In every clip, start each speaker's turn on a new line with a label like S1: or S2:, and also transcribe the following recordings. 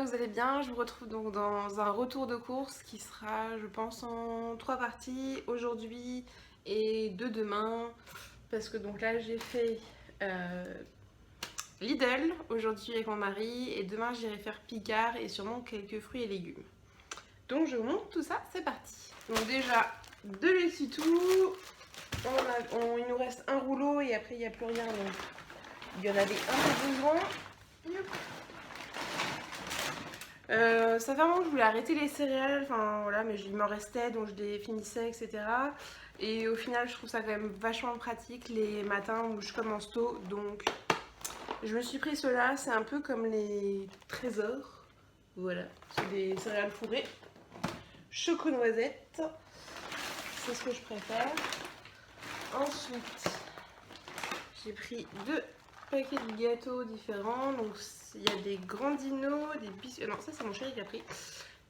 S1: vous allez bien? Je vous retrouve donc dans un retour de course qui sera, je pense, en 3 parties, aujourd'hui et 2 demain. Parce que donc là, j'ai fait Lidl aujourd'hui avec mon mari et demain, j'irai faire Picard et sûrement quelques fruits et légumes. Donc je vous montre tout ça, c'est parti. Donc déjà, de l'essuie-tout, il nous reste un rouleau et après, il n'y a plus rien. Donc il y en avait un peu besoin. Ça fait un moment que je voulais arrêter les céréales, enfin voilà, mais il m'en restait donc je les finissais, etc. Et au final, je trouve ça quand même vachement pratique les matins où je commence tôt. Donc je me suis pris ceux-là, c'est un peu comme les trésors. Voilà, c'est des céréales fourrées. Choco-noisette, c'est ce que je préfère. Ensuite, j'ai pris 2 paquets de gâteaux différents. Donc il y a des Grandino, des biscuits. Non, ça c'est mon chéri qui a pris.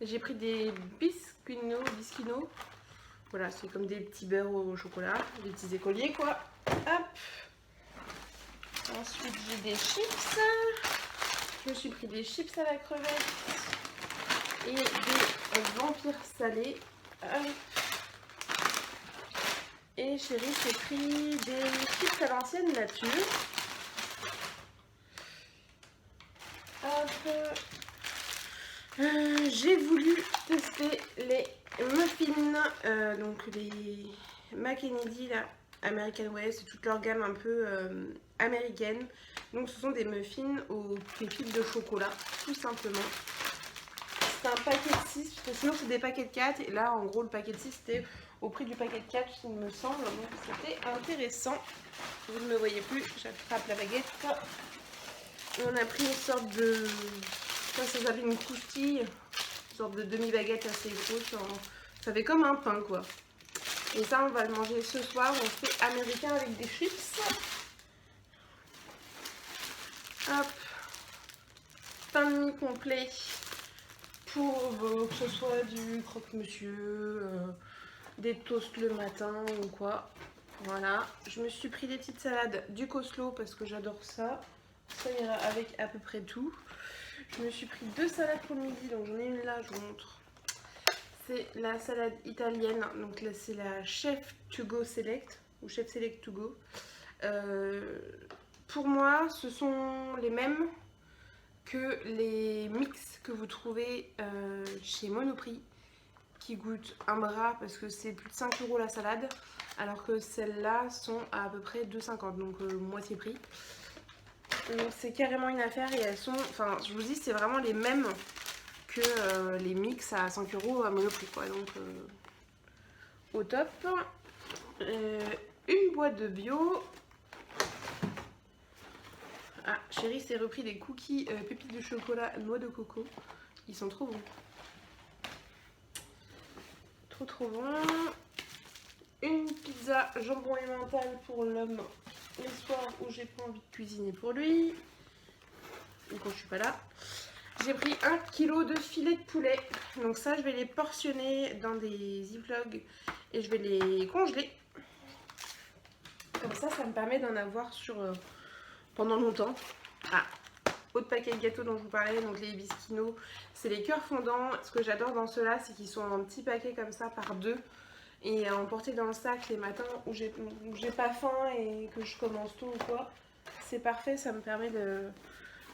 S1: J'ai pris des bisquinos. Voilà, c'est comme des petits beurres au chocolat, des petits écoliers quoi. Hop. Ensuite j'ai des chips. Je me suis pris des chips à la crevette et des vampires salés. Hop. Et chéri s'est pris des chips à l'ancienne nature. Hop. J'ai voulu tester les muffins, donc les McKennedy là, American Way, c'est toute leur gamme un peu américaine. Donc ce sont des muffins aux pépites de chocolat, tout simplement. C'est un paquet de 6, parce que sinon c'est des paquets de 4. Et là en gros le paquet de 6 c'était au prix du paquet de 4 il me semble. Donc c'était intéressant. Vous ne me voyez plus, j'attrape la baguette. Et on a pris une sorte de... Ça s'appelle une croustille, une sorte de demi-baguette assez grosse. Ça fait comme un pain quoi. Et ça on va le manger ce soir. On fait américain avec des chips. Hop. Pain de mie complet pour que ce soit du croque-monsieur, des toasts le matin ou quoi. Voilà. Je me suis pris des petites salades du Coslo parce que j'adore ça. Ça ira avec à peu près tout. Je me suis pris 2 salades pour le midi, donc j'en ai une là, je vous montre. C'est la salade italienne, donc là c'est la Chef To Go Select, ou Chef Select To Go. Pour moi, ce sont les mêmes que les mix que vous trouvez chez Monoprix, qui goûtent un bras parce que c'est plus de 5 € la salade, alors que celles-là sont à peu près 2,50 €, donc moitié prix. Donc c'est carrément une affaire et elles sont, enfin je vous dis c'est vraiment les mêmes que les mix à 5 € à Monoprix quoi, donc au top. Une boîte de bio. Ah, chéri s'est repris des cookies pépites de chocolat noix de coco, ils sont trop bons. Trop bon. Une pizza jambon emmental pour l'homme les soirs où j'ai pas envie de cuisiner pour lui, ou quand je suis pas là. J'ai pris 1 kg de filets de poulet, donc ça je vais les portionner dans des ziplocs et je vais les congeler. Comme ça me permet d'en avoir pendant longtemps. Ah, autre paquet de gâteaux dont je vous parlais, donc les bisquinos, c'est les cœurs fondants. Ce que j'adore dans ceux-là, c'est qu'ils sont en petits paquets comme ça par 2 et à emporter dans le sac les matins où j'ai pas faim et que je commence tôt ou quoi. C'est parfait, ça me permet de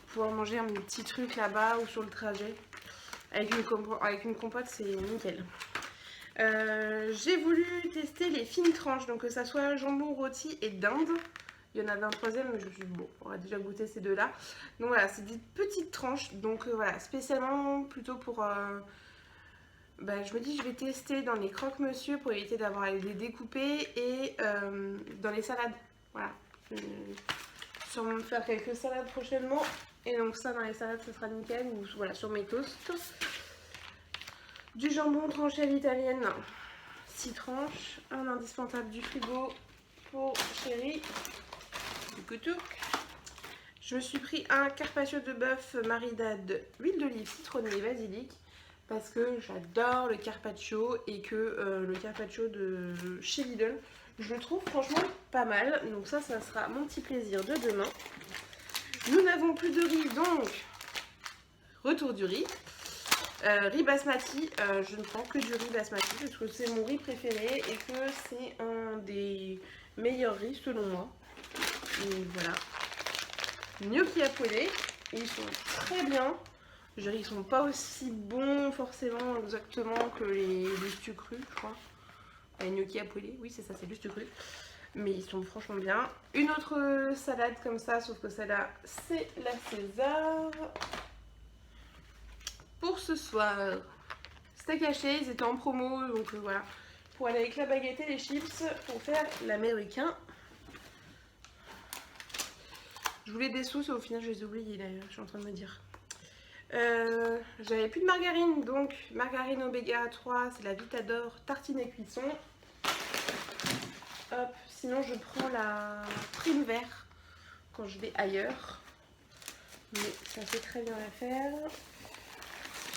S1: pouvoir manger un petit truc là-bas ou sur le trajet. Avec une compote, c'est nickel. J'ai voulu tester les fines tranches, donc que ça soit jambon rôti et dinde. Il y en avait un troisième, mais je me suis dit, bon, on va déjà goûter ces deux-là. Donc voilà, c'est des petites tranches, donc voilà, spécialement plutôt pour... je me dis, je vais tester dans les croque-monsieur pour éviter d'avoir à les découper et dans les salades. Voilà. Je vais sûrement me faire quelques salades prochainement. Et donc ça, dans les salades, ce sera nickel. Ou voilà, sur mes toasts. Du jambon tranché à l'italienne. 6 tranches. Un indispensable du frigo pour chéri. Du couteau. Je me suis pris un carpaccio de bœuf marinade huile d'olive citronnée et basilic. Parce que j'adore le carpaccio et que le carpaccio de chez Lidl, je le trouve franchement pas mal. Donc ça sera mon petit plaisir de demain. Nous n'avons plus de riz, donc retour du riz. Riz basmati, je ne prends que du riz basmati parce que c'est mon riz préféré et que c'est un des meilleurs riz selon moi. Et voilà. Gnocchi à poêler, ils sont très bien. Je dirais qu'ils sont pas aussi bons forcément exactement que les lustus crus, je crois. Les gnocchi à poêler, oui c'est ça, c'est lustus crus. Mais ils sont franchement bien. Une autre salade comme ça, sauf que celle-là c'est la César. Pour ce soir, steak haché, ils étaient en promo, donc voilà. Pour aller avec la baguette et les chips, pour faire l'américain. Je voulais des sauces et au final je les ai oubliées d'ailleurs, je suis en train de me dire. J'avais plus de margarine, donc margarine Oméga 3, c'est la Vitador tartine et cuisson. Hop, sinon je prends la prime vert quand je vais ailleurs. Mais ça fait très bien l'affaire.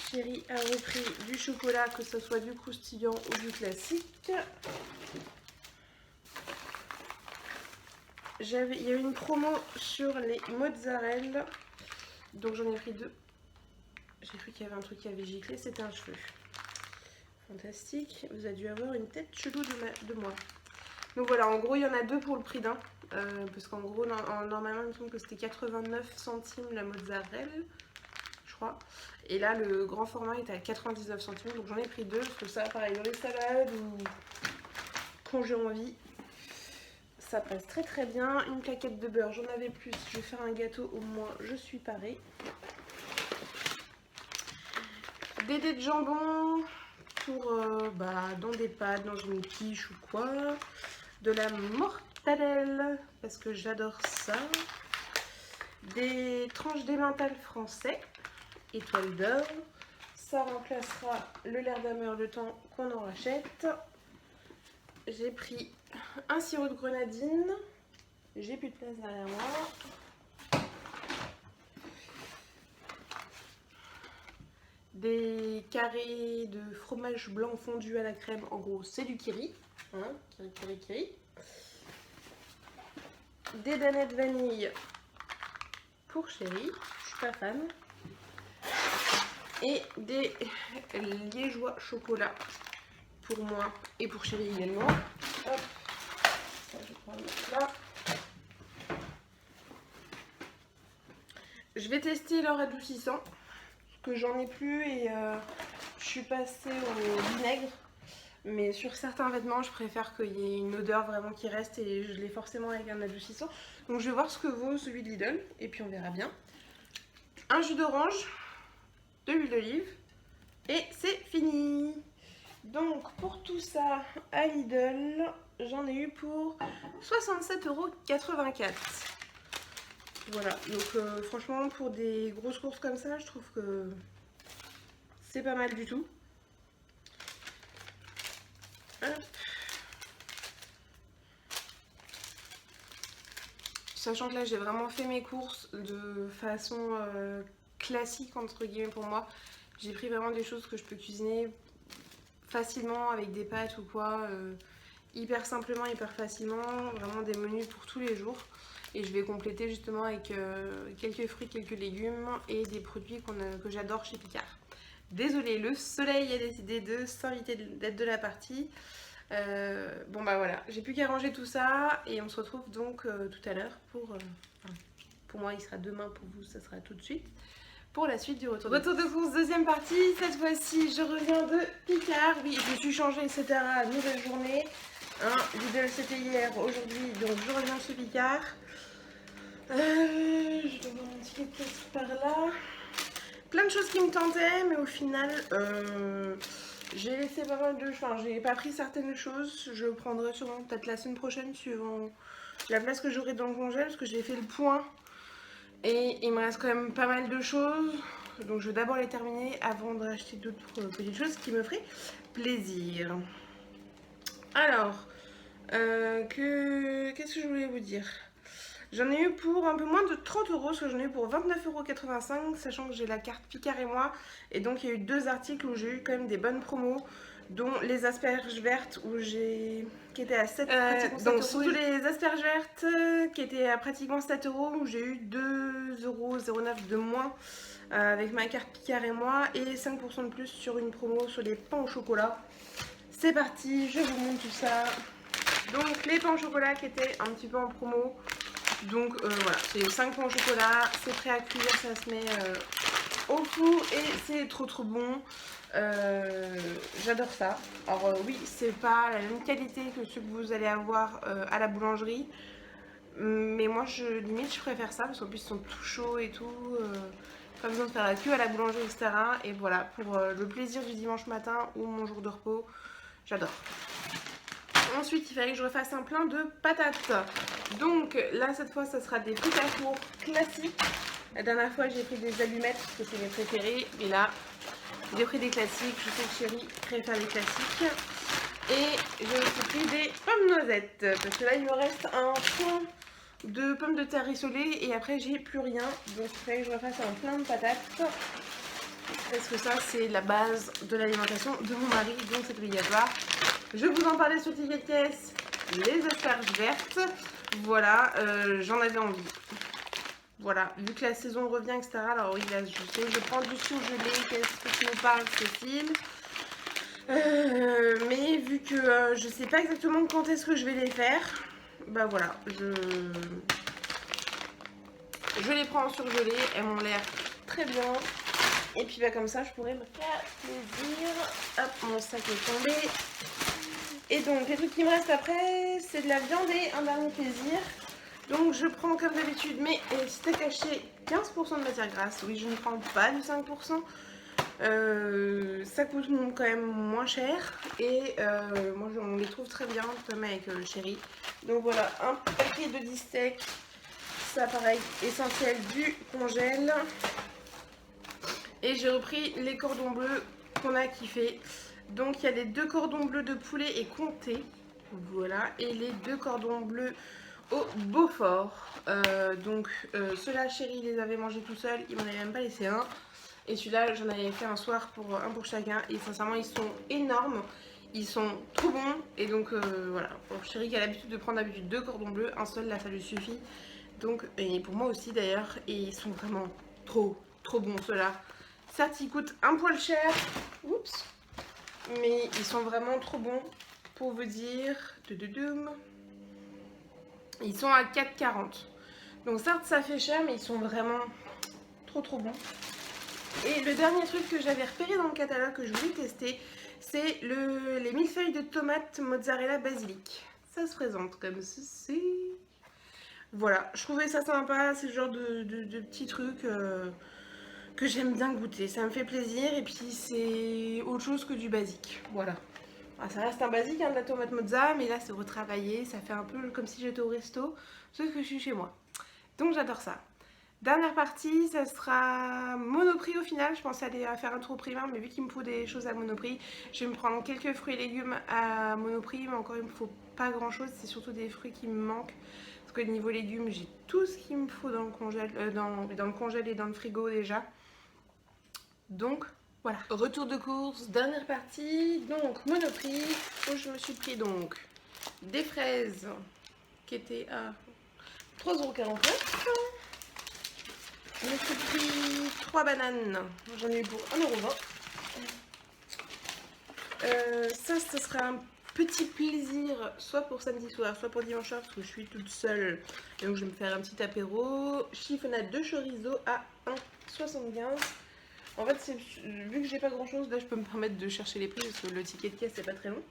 S1: Chérie a repris du chocolat, que ce soit du croustillant ou du classique. Il y a eu une promo sur les mozzarella, donc j'en ai pris 2. J'ai cru qu'il y avait un truc qui avait giclé, c'était un cheveu. Fantastique, vous avez dû avoir une tête chelou de moi. Donc voilà, en gros il y en a 2 pour le prix d'un. Parce qu'en gros, normalement il me semble que c'était 89 centimes la mozzarella, je crois. Et là le grand format est à 99 centimes, donc j'en ai pris 2. Parce que ça, pareil, dans les salades ou quand j'ai envie, ça passe très très bien. Une plaquette de beurre, j'en avais plus. Je vais faire un gâteau, au moins je suis parée. Des dés de jambon pour dans des pâtes, dans une quiche ou quoi. De la mortadelle parce que j'adore ça. Des tranches d'emmental français, étoile d'or. Ça remplacera le Lerdamer le temps qu'on en rachète. J'ai pris un sirop de grenadine. J'ai plus de place derrière moi. Des carrés de fromage blanc fondu à la crème, en gros c'est du kiri, hein, kiri. Des danettes vanille pour chérie, je suis pas fan. Et des liégeois chocolat pour moi et pour chérie également. Hop, ça je prends là. Je vais tester leur adoucissant. Que j'en ai plus et je suis passée au vinaigre, mais sur certains vêtements je préfère qu'il y ait une odeur vraiment qui reste et je l'ai forcément avec un adoucissant. Donc je vais voir ce que vaut celui de Lidl et puis on verra bien. Un jus d'orange, de l'huile d'olive et c'est fini. Donc pour tout ça à Lidl, j'en ai eu pour 67,84 €. Voilà, donc franchement pour des grosses courses comme ça, je trouve que c'est pas mal du tout. Hop. Sachant que là j'ai vraiment fait mes courses de façon classique entre guillemets pour moi. J'ai pris vraiment des choses que je peux cuisiner facilement avec des pâtes ou quoi, hyper simplement, hyper facilement, vraiment des menus pour tous les jours. Et je vais compléter justement avec quelques fruits, quelques légumes et des produits que j'adore chez Picard. Désolée, le soleil a décidé de s'inviter d'être de la partie. Bon bah voilà, j'ai plus qu'à ranger tout ça et on se retrouve donc tout à l'heure pour moi il sera demain, pour vous ça sera tout de suite. Pour la suite du retour de course, deuxième partie. Cette fois-ci je reviens de Picard. Oui, je me suis changée etc. Nouvelle journée. Hein, Lidl c'était hier, aujourd'hui donc je reviens chez Picard. Je dois avoir un petit caisse par là. Plein de choses qui me tentaient, mais au final, j'ai laissé pas mal de choses. J'ai pas pris certaines choses. Je prendrai sûrement peut-être la semaine prochaine, suivant la place que j'aurai dans le congèle, parce que j'ai fait le point. Et il me reste quand même pas mal de choses. Donc je vais d'abord les terminer avant de racheter d'autres petites choses qui me feraient plaisir. Alors, qu'est-ce que je voulais vous dire ? J'en ai eu pour un peu moins de 30 €, parce que j'en ai eu pour 29,85 €, sachant que j'ai la carte Picard et moi. Et donc il y a eu 2 articles où j'ai eu quand même des bonnes promos. dont les asperges vertes où qui étaient à 7 donc surtout les asperges vertes qui étaient à pratiquement 7 € où j'ai eu 2,09 € de moins avec ma carte Picard et moi et 5% de plus sur une promo sur les pains au chocolat. C'est parti, je vous montre tout ça. Donc les pains au chocolat qui étaient un petit peu en promo. Donc voilà, c'est 5 pains au chocolat, c'est prêt à cuire, ça se met au four et c'est trop bon. J'adore ça. Alors oui, c'est pas la même qualité que ceux que vous allez avoir à la boulangerie. Mais moi limite je préfère ça parce qu'en plus ils sont tout chauds et tout. Pas besoin de faire la queue à la boulangerie, etc. Et voilà, pour le plaisir du dimanche matin ou mon jour de repos, j'adore. Ensuite, il fallait que je refasse un plein de patates. Donc là, cette fois, ça sera des frites à four classiques. La dernière fois, j'ai pris des allumettes parce que c'est mes préférés. Et là, j'ai pris des classiques. Je sais que Chérie préfère les classiques. Et j'ai aussi pris des pommes noisettes. Parce que là, il me reste un fond de pommes de terre rissolées. Et après, j'ai plus rien. Donc, il fallait que je refasse un plein de patates. Parce que ça, c'est la base de l'alimentation de mon mari. Donc, c'est obligatoire. Je vous en parlais sur Ticket de Caisse, les asperges vertes, voilà, j'en avais envie. Voilà, vu que la saison revient, etc. Alors oui, là, je sais, je prends du surgelé, qu'est-ce que tu nous parles, Cécile mais vu que je sais pas exactement quand est-ce que je vais les faire, bah voilà, je les prends en surgelé, elles m'ont l'air très bien. Et puis bah comme ça, je pourrais me faire plaisir. Hop, mon sac est tombé. Et donc, les trucs qui me restent après, c'est de la viande et un dernier plaisir. Donc, je prends comme d'habitude mes steaks hachés, 15% de matière grasse. Oui, je ne prends pas du 5%. Ça coûte quand même moins cher. Et moi, on les trouve très bien, comme avec Chérie. Donc, voilà, un paquet de 10 steaks. Ça, pareil, essentiel du congèle. Et j'ai repris les cordons bleus qu'on a kiffé. Donc il y a les 2 cordons bleus de poulet et comté, voilà, et les 2 cordons bleus au Beaufort. Ceux-là, Chérie les avait mangés tout seul, il m'en avait même pas laissé un. Et celui-là, j'en avais fait un soir pour un pour chacun. Et sincèrement, ils sont énormes, ils sont trop bons. Et donc voilà, pour Chérie qui a l'habitude de prendre d'habitude 2 cordons bleus, un seul là ça lui suffit. Donc, et pour moi aussi d'ailleurs, et ils sont vraiment trop bons ceux-là. Certes, ils coûtent un poil cher. Oups. Mais ils sont vraiment trop bons. Pour vous dire, ils sont à 4,40. Donc certes, ça fait cher, mais ils sont vraiment trop bons. Et le dernier truc que j'avais repéré dans le catalogue que je voulais tester, c'est les millefeuilles de tomates mozzarella basilic. Ça se présente comme ceci. Voilà, je trouvais ça sympa. C'est le genre de petits trucs que j'aime bien goûter, ça me fait plaisir et puis c'est autre chose que du basique, voilà. Alors, ça reste un basique, hein, de la tomate mozza, mais là c'est retravaillé, ça fait un peu comme si j'étais au resto, sauf que je suis chez moi. Donc j'adore ça. Dernière partie, ça sera Monoprix au final. Je pensais aller faire un tour au Primark, mais vu qu'il me faut des choses à Monoprix, je vais me prendre quelques fruits et légumes à Monoprix, mais encore il me faut pas grand chose, c'est surtout des fruits qui me manquent. Parce que niveau légumes, j'ai tout ce qu'il me faut dans le congèle, dans le congèle et dans le frigo déjà. Donc voilà, retour de course, dernière partie, donc Monoprix, où je me suis pris donc des fraises qui étaient à 3,49 €. Je me suis pris 3 bananes, j'en ai eu pour 1,20 €. Ça, ce sera un petit plaisir, soit pour samedi soir, soit pour dimanche soir, parce que je suis toute seule. Donc je vais me faire un petit apéro. Chiffonade de chorizo à 1,75 €. En fait, vu que j'ai pas grand chose, là je peux me permettre de chercher les prix parce que le ticket de caisse c'est pas très long.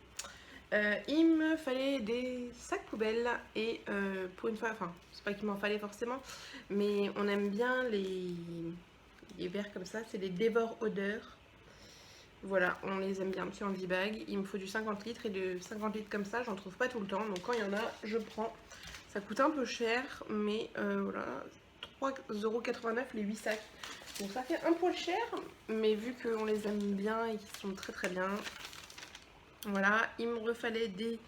S1: Il me fallait des sacs poubelles et pour une fois, enfin c'est pas qu'il m'en fallait forcément, mais on aime bien les verres comme ça, c'est des dévore odeurs. Voilà, on les aime bien, petit handy bag. Il me faut du 50 litres et de 50 litres comme ça, j'en trouve pas tout le temps, donc quand il y en a, je prends. Ça coûte un peu cher, mais voilà, 3,89 € les 8 sacs. Donc ça fait un poil cher, mais vu qu'on les aime bien et qu'ils sont très bien. Voilà, il me refallait des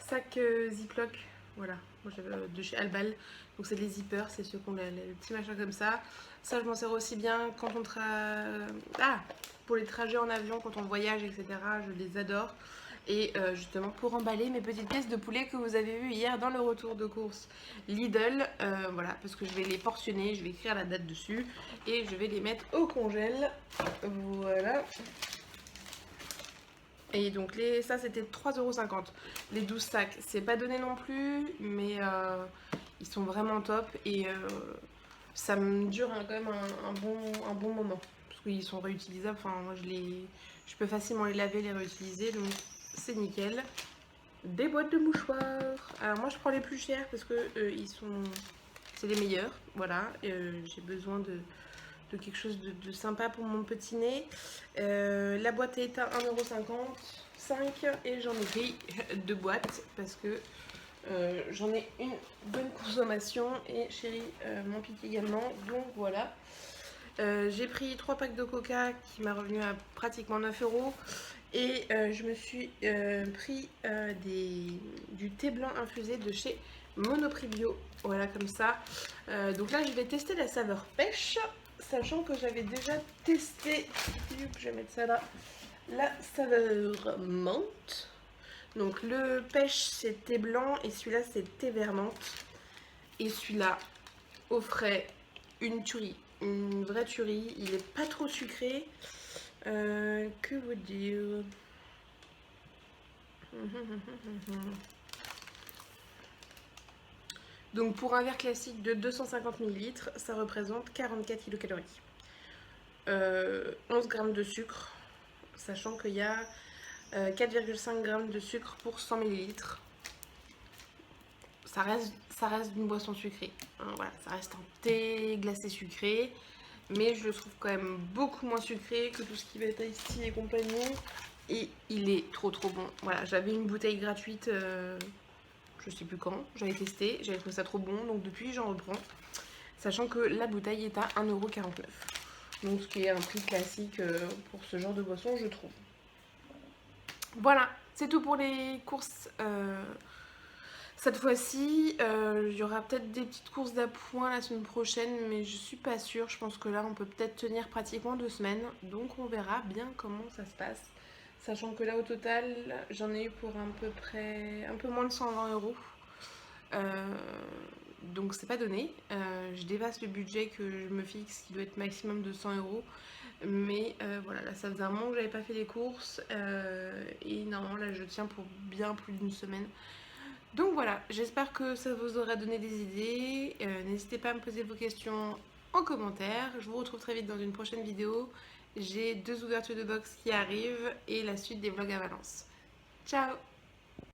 S1: sacs Ziploc, voilà, Moi, j'avais de chez Albal. Donc c'est les zippers, c'est ceux qui ont le petit machin comme ça. Ça, je m'en sers aussi bien quand on pour les trajets en avion, quand on voyage, etc. Je les adore. Et justement pour emballer mes petites pièces de poulet que vous avez vues hier dans le retour de course Lidl. Voilà, parce que je vais les portionner, je vais écrire la date dessus et je vais les mettre au congèle. Voilà. Et donc ça c'était 3,50 €. Les 12 sacs, c'est pas donné non plus, mais ils sont vraiment top et ça me dure quand même un bon moment. Parce qu'ils sont réutilisables, enfin moi je peux facilement les laver, les réutiliser, donc c'est nickel. Des boîtes de mouchoirs. Alors moi je prends les plus chers parce que c'est les meilleurs, voilà. J'ai besoin de quelque chose de sympa pour mon petit nez. La boîte est à 1,55 € et j'en ai pris 2 boîtes parce que j'en ai une bonne consommation et chérie m'en pique également, donc voilà. J'ai pris 3 packs de coca qui m'a revenu à pratiquement 9 € et je me suis pris du thé blanc infusé de chez Monoprix Bio, voilà comme ça. Donc là je vais tester la saveur pêche, sachant que j'avais déjà testé, je vais mettre ça là, la saveur menthe. Donc le pêche c'est thé blanc et celui-là c'est thé vert menthe. Et celui-là au frais, une tuerie, une vraie tuerie. Il est pas trop sucré. Que vous dire? Donc pour un verre classique de 250 ml, ça représente 44 kcal. 11 g de sucre, sachant qu'il y a 4,5 g de sucre pour 100 ml. Ça reste une boisson sucrée. Hein, voilà, ça reste un thé glacé sucré, mais je le trouve quand même beaucoup moins sucré que tout ce qui va être iced tea et compagnie. Et il est trop bon. Voilà, j'avais une bouteille gratuite, je sais plus quand, j'avais testé, j'avais trouvé ça trop bon, donc depuis j'en reprends. Sachant que la bouteille est à 1,49 €. Donc ce qui est un prix classique pour ce genre de boisson, je trouve. Voilà, c'est tout pour les courses. Cette fois-ci, il y aura peut-être des petites courses d'appoint la semaine prochaine, mais je suis pas sûre. Je pense que là, on peut peut-être tenir pratiquement 2 semaines. Donc on verra bien comment ça se passe. Sachant que là, au total, j'en ai eu pour à peu près un peu moins de 120 €. Donc c'est pas donné. Je dépasse le budget que je me fixe, qui doit être maximum de 100 €. Mais voilà, là ça faisait un moment que j'avais pas fait les courses. Et normalement là je tiens pour bien plus d'une semaine. Donc voilà, j'espère que ça vous aura donné des idées. N'hésitez pas à me poser vos questions en commentaire. Je vous retrouve très vite dans une prochaine vidéo. J'ai 2 ouvertures de box qui arrivent et la suite des vlogs à Valence. Ciao!